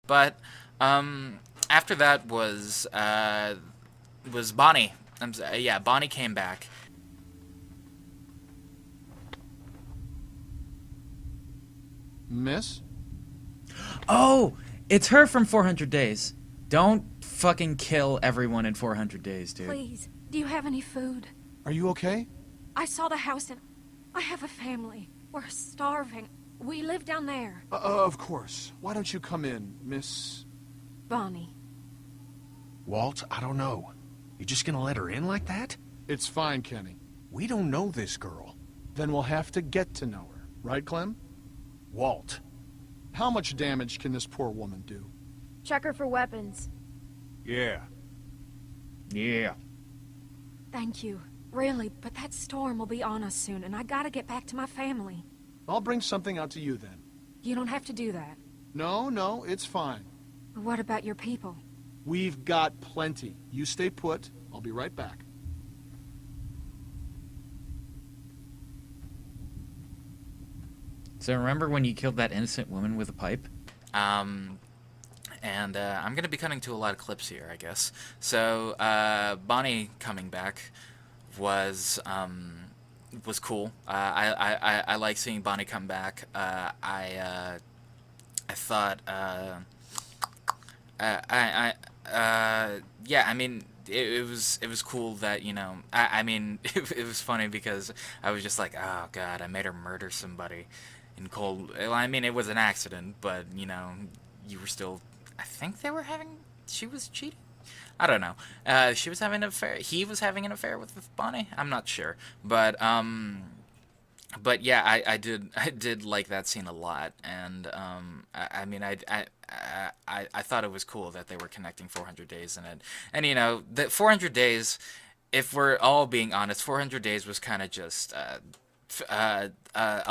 But after that was Bonnie. Yeah, Bonnie came back. Miss? Oh, it's her from 400 Days. Don't fucking kill everyone in 400 Days, dude. Please, do you have any food? Are you okay? I saw the house and I have a family. We're starving. We live down there. Of course. Why don't you come in, Miss... Bonnie. Walt, I don't know. You just gonna let her in like that? It's fine, Kenny. We don't know this girl. Then we'll have to get to know her. Right, Clem? Walt. How much damage can this poor woman do? Check her for weapons. Yeah. Yeah. Thank you. Really, but that storm will be on us soon, and I gotta get back to my family. I'll bring something out to you then. You don't have to do that. No, it's fine. What about your people? We've got plenty. You stay put. I'll be right back. So remember when you killed that innocent woman with a pipe? And I'm gonna be cutting to a lot of clips here, I guess. So Bonnie coming back was cool. I like seeing Bonnie come back. I thought yeah, I mean, it was cool that, you know, I mean, it was funny because I was just like, oh god, I made her murder somebody in cold. Well, I mean, it was an accident, but you know, you were still. I think they were having. She was cheating. I don't know. She was having an affair. He was having an affair with Bonnie. I'm not sure, but yeah, I did like that scene a lot, and I mean, I thought it was cool that they were connecting 400 Days in it, and you know, the 400 Days. If we're all being honest, 400 Days was kind of just a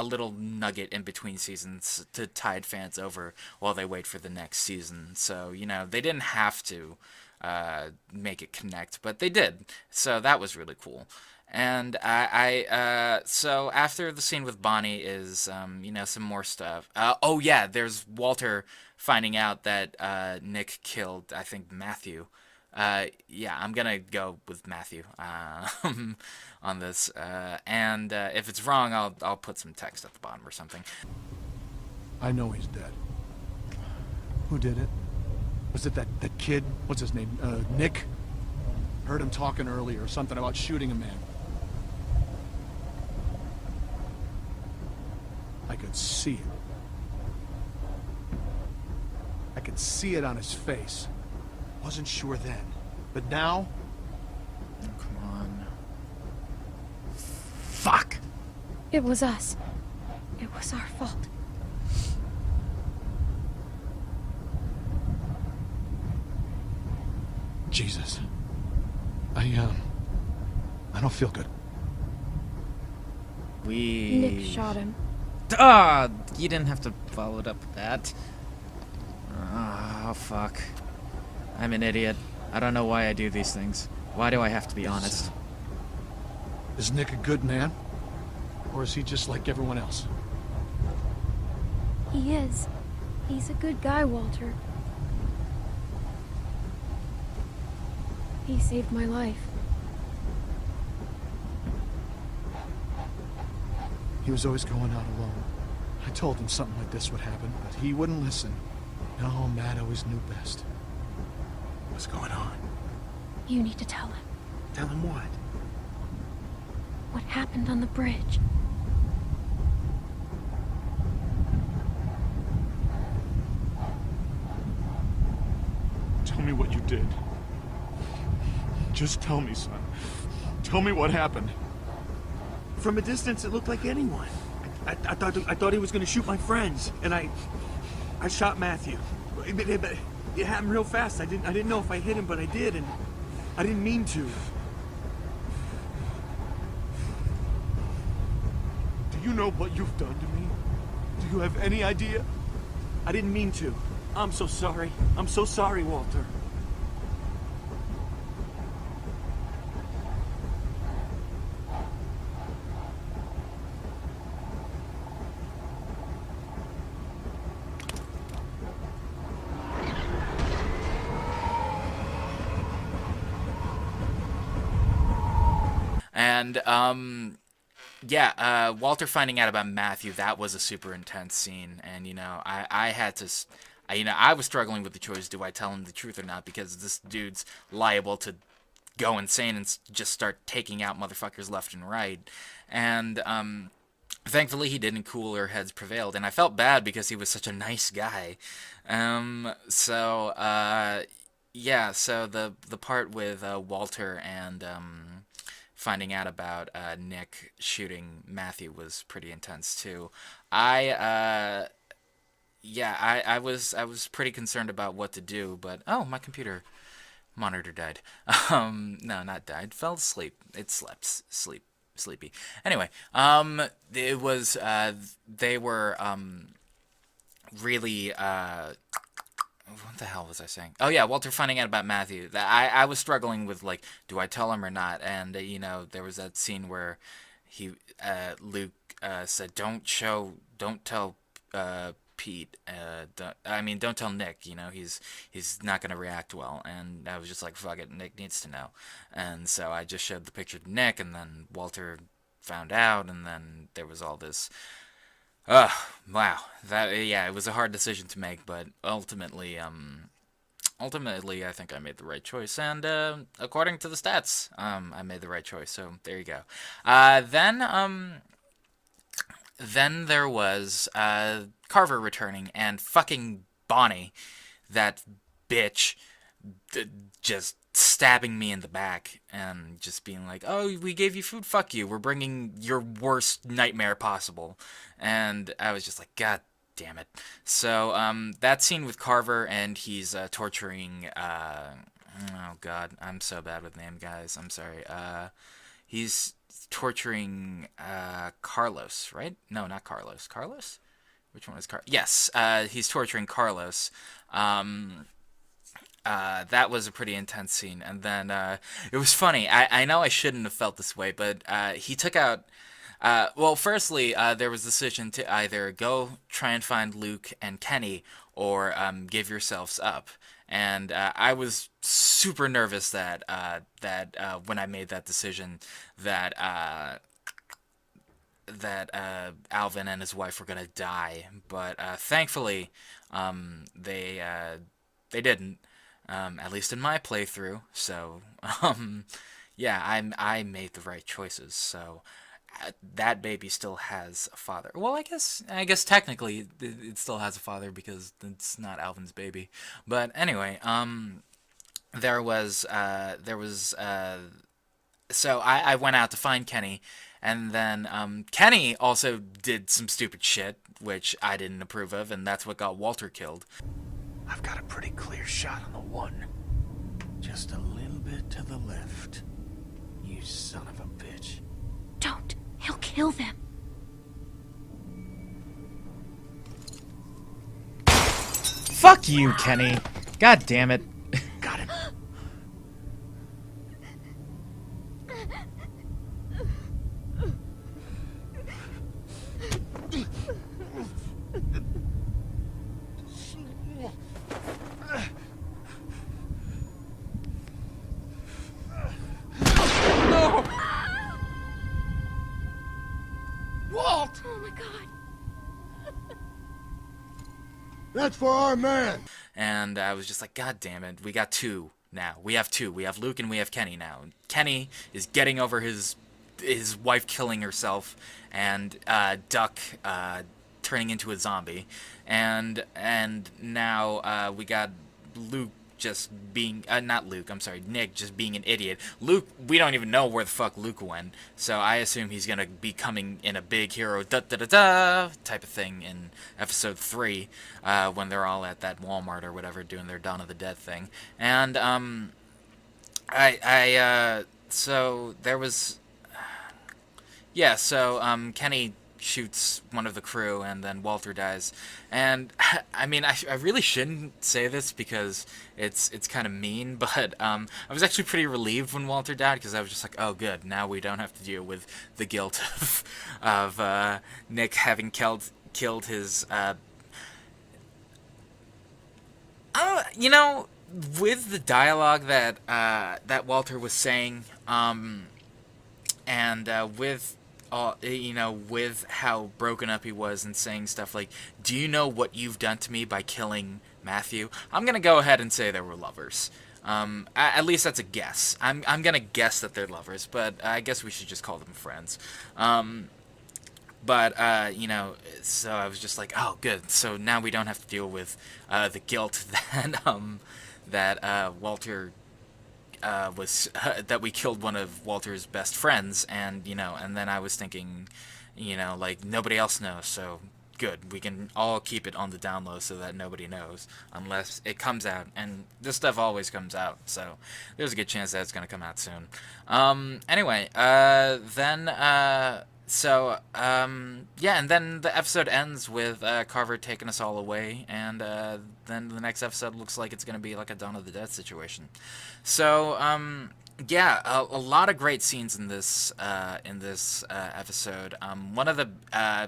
little nugget in between seasons to tide fans over while they wait for the next season. So, you know, they didn't have to make it connect, but they did. So that was really cool. And so after the scene with Bonnie is, you know, some more stuff. Oh yeah, there's Walter finding out that Nick killed, I think, Matthew. Yeah, I'm gonna go with Matthew on this, and if it's wrong, I'll put some text at the bottom or something. I know he's dead. Who did it? Was it that kid? What's his name? Nick? Heard him talking earlier, something about shooting a man. I could see it. I could see it on his face. Wasn't sure then, but now... Oh, come on. Fuck! It was us. It was our fault. Jesus. I don't feel good. Nick shot him. Ah, you didn't have to follow it up with that. Oh, fuck. I'm an idiot. I don't know why I do these things. Why do I have to be honest? Is Nick a good man? Or is he just like everyone else? He is. He's a good guy, Walter. He saved my life. He was always going out alone. I told him something like this would happen, but he wouldn't listen. No, Matt always knew best. What's going on? You need to tell him Tell him what? what happened on the bridge. Tell me what you did. Just tell me, son. Tell me what happened. From a distance, it looked like anyone. I thought he was going to shoot my friends, and I shot Matthew. It happened real fast. I didn't know if I hit him, but I did, and I didn't mean to. Do you know what you've done to me? Do you have any idea? I didn't mean to. I'm so sorry. I'm so sorry, Walter. And yeah, Walter finding out about Matthew, that was a super intense scene. And, I had to, I was struggling with the choice, do I tell him the truth or not? Because this dude's liable to go insane and just start taking out motherfuckers left and right. And, thankfully he didn't. Cooler heads prevailed. And I felt bad because he was such a nice guy. Yeah, so the part with Walter and finding out about Nick shooting Matthew was pretty intense too. I was pretty concerned about what to do, but oh, my computer monitor died. No, not died. Fell asleep. It slept. Sleepy. Anyway, it was they were really what the hell was I saying? Oh yeah, Walter finding out about Matthew. I was struggling with, like, do I tell him or not? And there was that scene where Luke said, don't tell Pete. Don't tell Nick. He's not gonna react well. And I was just like, fuck it, Nick needs to know. And so I just showed the picture to Nick, and then Walter found out, and then there was all this. Wow. It was a hard decision to make, but ultimately, I think I made the right choice, and according to the stats, I made the right choice. So there you go. Then there was Carver returning, and fucking Bonnie, that bitch, just stabbing me in the back and just being like, oh, we gave you food, fuck you, we're bringing your worst nightmare possible. And I was just like, god damn it. So that scene with Carver, and he's torturing oh god, I'm so bad with name, guys, I'm sorry. He's torturing Carlos, right? No, not Carlos. Which one is Carlos? Yes, he's torturing Carlos. That was a pretty intense scene. And then it was funny. I know I shouldn't have felt this way, but he took out. Well, firstly, there was the decision to either go try and find Luke and Kenny, or give yourselves up. And I was super nervous that when I made that decision, that Alvin and his wife were gonna die. But thankfully, they didn't. At least in my playthrough. So, yeah, I made the right choices. So, that baby still has a father. Well, I guess technically it still has a father because it's not Alvin's baby. But anyway, so I went out to find Kenny, and then Kenny also did some stupid shit, which I didn't approve of, and that's what got Walter killed. I've got a pretty clear shot on the one. Just a little bit to the left. You son of a bitch. Don't. He'll kill them. Fuck you, Kenny. God damn it. Got him. Walt! Oh my god. That's for our man. And I was just like, god damn it, we got two now. We have two. We have Luke and we have Kenny now. Kenny is getting over his wife killing herself, and Duck turning into a zombie, and now we got Luke just being not Luke, I'm sorry, Nick just being an idiot. Luke, we don't even know where the fuck Luke went, so I assume he's gonna be coming in a big hero da-da-da-da type of thing in episode 3, when they're all at that Walmart or whatever doing their Dawn of the Dead thing. And so there was, yeah, so Kenny shoots one of the crew, and then Walter dies. And I mean, I really shouldn't say this because it's kind of mean, but I was actually pretty relieved when Walter died, because I was just like, oh good, now we don't have to deal with the guilt of Nick having killed his with the dialogue that Walter was saying, and with with how broken up he was and saying stuff like, "Do you know what you've done to me by killing Matthew?" I'm gonna go ahead and say they were lovers. At least that's a guess. I'm gonna guess that they're lovers, but I guess we should just call them friends. But so I was just like, oh, good. So now we don't have to deal with the guilt that Walter was that we killed one of Walter's best friends, and and then I was thinking, like nobody else knows, so good. We can all keep it on the down low so that nobody knows unless it comes out, and this stuff always comes out, so there's a good chance that it's gonna come out soon. Anyway, then. Yeah, and then the episode ends with Carver taking us all away, and then the next episode looks like it's going to be like a Dawn of the Dead situation. So, yeah, a lot of great scenes in this episode. One of the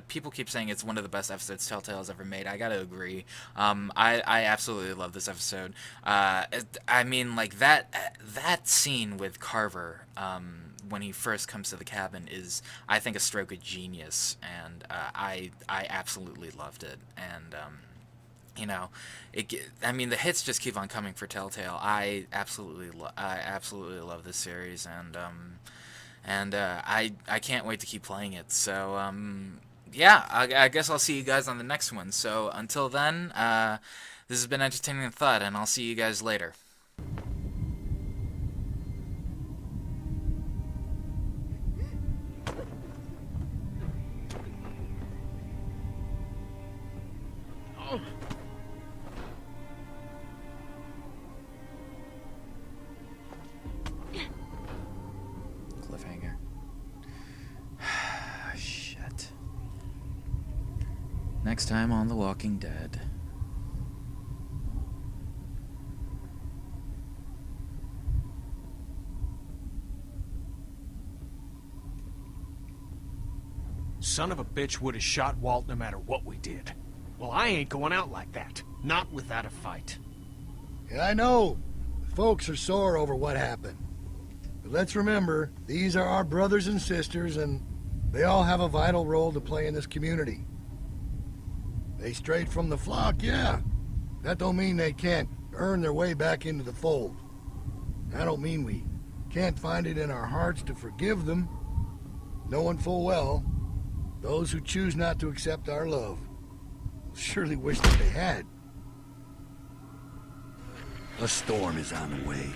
people keep saying it's one of the best episodes Telltale's ever made. I gotta agree. I absolutely love this episode. I mean, like that scene with Carver. When he first comes to the cabin is, I think, a stroke of genius, and I absolutely loved it. And I mean, the hits just keep on coming for Telltale. I absolutely love this series, and I can't wait to keep playing it. So yeah, I guess I'll see you guys on the next one. So until then, this has been Entertaining Thought, and I'll see you guys later. Cliffhanger. Shit. Next time on The Walking Dead. Son of a bitch would have shot Walt no matter what we did. Well, I ain't going out like that. Not without a fight. Yeah, I know. The folks are sore over what happened. But let's remember, these are our brothers and sisters, and they all have a vital role to play in this community. They strayed from the flock, yeah. That don't mean they can't earn their way back into the fold. That don't mean we can't find it in our hearts to forgive them, knowing full well those who choose not to accept our love will surely wish that they had. A storm is on the way.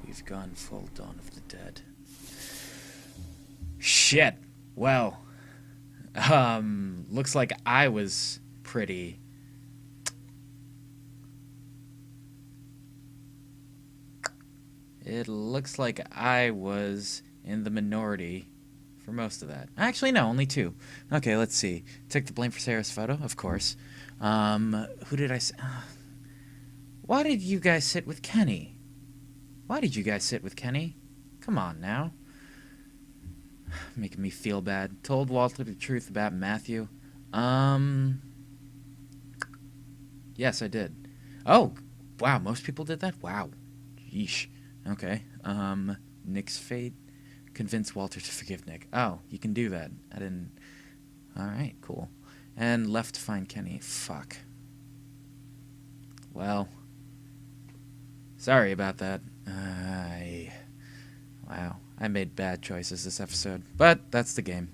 We've gone full Dawn of the Dead. Shit. Well, looks like I was pretty... It looks like I was in the minority for most of that. Actually, no, only 2. Okay, let's see. Took the blame for Sarah's photo, of course. Who did I... Why did you guys sit with Kenny? Why did you guys sit with Kenny? Come on now. Making me feel bad. Told Walter the truth about Matthew. Yes, I did. Oh, wow, most people did that? Wow. Yeesh. Okay. Nick's fate. Convince Walter to forgive Nick. Oh, you can do that. I didn't... Alright, cool. And left to find Kenny. Fuck. Well... Sorry about that. Wow. I made bad choices this episode. But that's the game.